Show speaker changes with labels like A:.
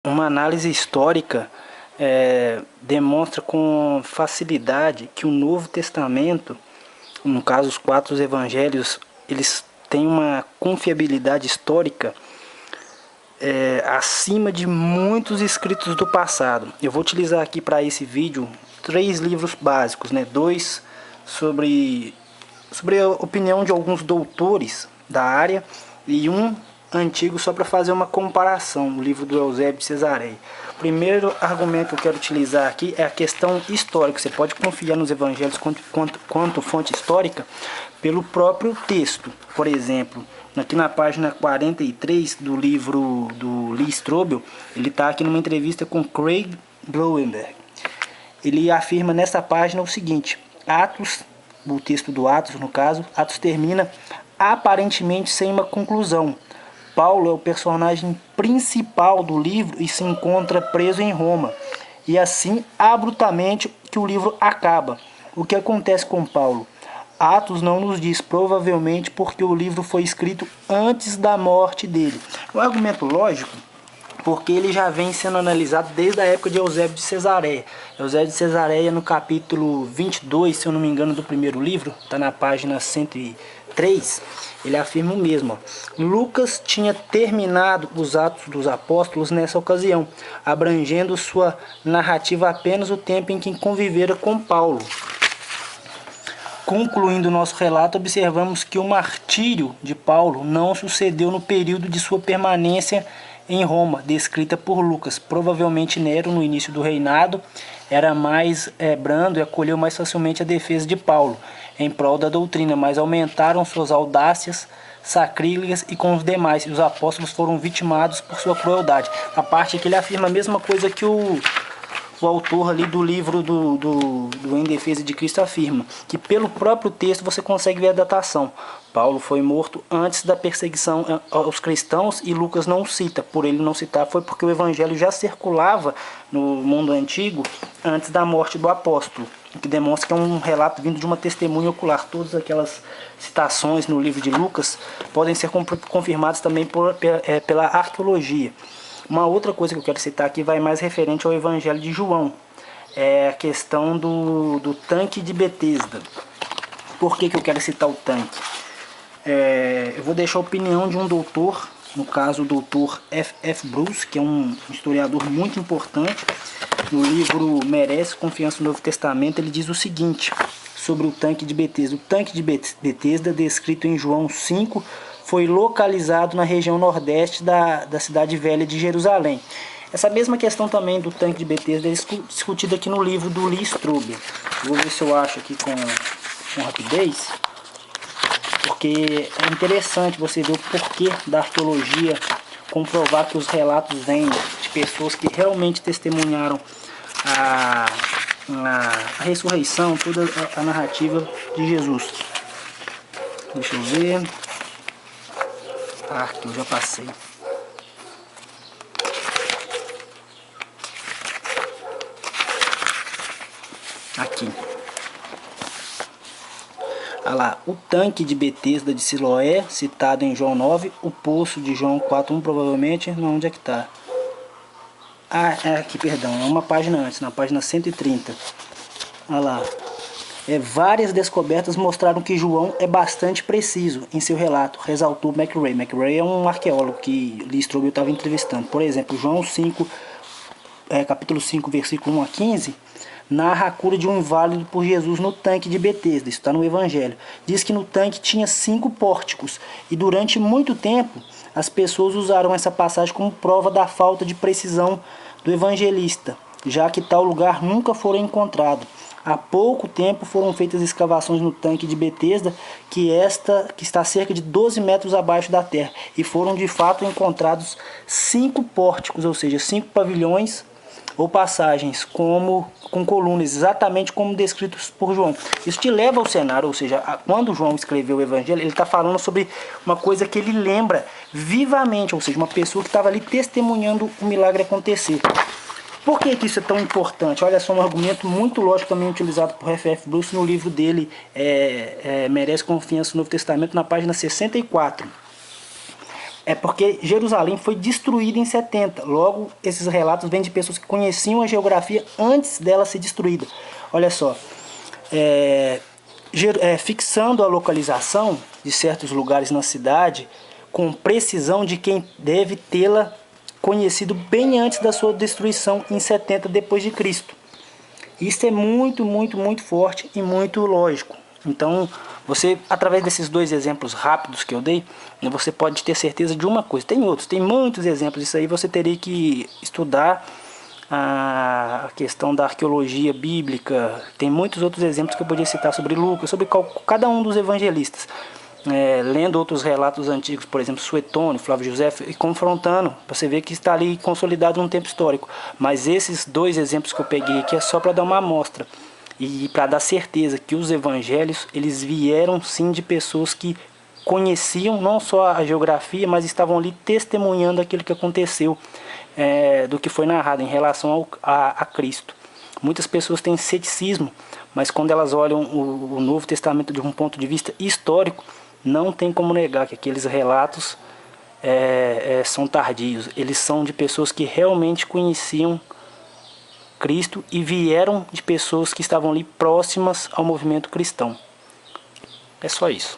A: uma análise histórica demonstra com facilidade que o Novo Testamento, no caso os 4 evangelhos, eles têm uma confiabilidade histórica acima de muitos escritos do passado. Eu vou utilizar aqui para esse vídeo 3 livros básicos, 2 sobre a opinião de alguns doutores da área e um antigo só para fazer uma comparação, o livro do Eusébio de Cesareia. O primeiro argumento que eu quero utilizar aqui é a questão histórica. Você pode confiar nos evangelhos quanto fonte histórica pelo próprio texto. Por exemplo, aqui na página 43 do livro do Lee Strobel, ele está aqui numa entrevista com Craig Blomberg. Ele afirma nessa página o seguinte: Atos, o texto do Atos no caso, Atos termina aparentemente sem uma conclusão. Paulo é o personagem principal do livro e se encontra preso em Roma. E assim, abruptamente, que o livro acaba. O que acontece com Paulo? Atos não nos diz, provavelmente porque o livro foi escrito antes da morte dele. Um argumento lógico, porque ele já vem sendo analisado desde a época de Eusébio de Cesareia. Eusébio de Cesareia, no capítulo 22, se eu não me engano, do primeiro livro, está na página 103, ele afirma o mesmo. Lucas tinha terminado os Atos dos Apóstolos nessa ocasião, abrangendo sua narrativa apenas o tempo em que convivera com Paulo. Concluindo nosso relato, observamos que o martírio de Paulo não sucedeu no período de sua permanência em Roma, descrita por Lucas. Provavelmente Nero, no início do reinado, era mais brando e acolheu mais facilmente a defesa de Paulo, em prol da doutrina, mas aumentaram suas audácias sacrílegas e com os demais, e os apóstolos foram vitimados por sua crueldade. A parte que ele afirma a mesma coisa que o autor ali do livro do Em Defesa de Cristo afirma, que pelo próprio texto você consegue ver a datação. Paulo foi morto antes da perseguição aos cristãos e Lucas não cita. Por ele não citar foi porque o evangelho já circulava no mundo antigo antes da morte do apóstolo, o que demonstra que é um relato vindo de uma testemunha ocular. Todas aquelas citações no livro de Lucas podem ser confirmadas também pela arqueologia. Uma outra coisa que eu quero citar aqui vai mais referente ao Evangelho de João. É a questão do tanque de Betesda. Por que eu quero citar o tanque? Eu vou deixar a opinião de um doutor, no caso o doutor F. Bruce, que é um historiador muito importante. No livro Merece Confiança no Novo Testamento, ele diz o seguinte sobre o tanque de Betesda. O tanque de Betesda, descrito em João 5, foi localizado na região nordeste da cidade velha de Jerusalém. Essa mesma questão também do tanque de Betesda é discutida aqui no livro do Lee Strobel. Vou ver se eu acho aqui com rapidez, porque é interessante você ver o porquê da arqueologia comprovar que os relatos vêm de pessoas que realmente testemunharam a ressurreição, toda a narrativa de Jesus. Deixa eu ver. Que eu já passei. Aqui. Olha lá, o tanque de Betesda de Siloé, citado em João 9, o poço de João 4:1, provavelmente, não, onde é que está? Aqui, perdão, é uma página antes, na página 130. Olha lá. Várias descobertas mostraram que João é bastante preciso em seu relato, ressaltou McRae. McRae é um arqueólogo que Lee Strobel estava entrevistando. Por exemplo, João 5, capítulo 5, versículo 1 a 15, narra a cura de um inválido por Jesus no tanque de Betesda. Isso está no Evangelho. Diz que no tanque tinha 5 pórticos e durante muito tempo as pessoas usaram essa passagem como prova da falta de precisão do evangelista, já que tal lugar nunca foi encontrado. Há pouco tempo foram feitas escavações no tanque de Betesda, que está cerca de 12 metros abaixo da terra, e foram de fato encontrados 5 pórticos, ou seja, 5 pavilhões ou passagens com colunas, exatamente como descritos por João. Isso te leva ao cenário, ou seja, quando João escreveu o Evangelho, ele está falando sobre uma coisa que ele lembra vivamente, ou seja, uma pessoa que estava ali testemunhando o milagre acontecer. Por que isso é tão importante? Olha só, um argumento muito lógico também utilizado por F. Bruce no livro dele, Merece Confiança no Novo Testamento, na página 64. É porque Jerusalém foi destruída em 70. Logo, esses relatos vêm de pessoas que conheciam a geografia antes dela ser destruída. Olha só, fixando a localização de certos lugares na cidade com precisão de quem deve tê-la conhecido bem antes da sua destruição em 70 depois de Cristo. Isso é muito, muito, muito forte e muito lógico. Então, você, através desses dois exemplos rápidos que eu dei, você pode ter certeza de uma coisa. Tem outros, tem muitos exemplos. Isso aí você teria que estudar a questão da arqueologia bíblica. Tem muitos outros exemplos que eu podia citar sobre Lucas, sobre cada um dos evangelistas. Lendo outros relatos antigos, por exemplo, Suetônio, Flávio José, e confrontando, para você ver que está ali consolidado num tempo histórico. Mas esses dois exemplos que eu peguei aqui é só para dar uma amostra e para dar certeza que os evangelhos, eles vieram sim de pessoas que conheciam não só a geografia, mas estavam ali testemunhando aquilo que aconteceu, do que foi narrado em relação a Cristo. Muitas pessoas têm ceticismo, mas quando elas olham o Novo Testamento de um ponto de vista histórico, não tem como negar que aqueles relatos são tardios. Eles são de pessoas que realmente conheciam Cristo e vieram de pessoas que estavam ali próximas ao movimento cristão. É só isso.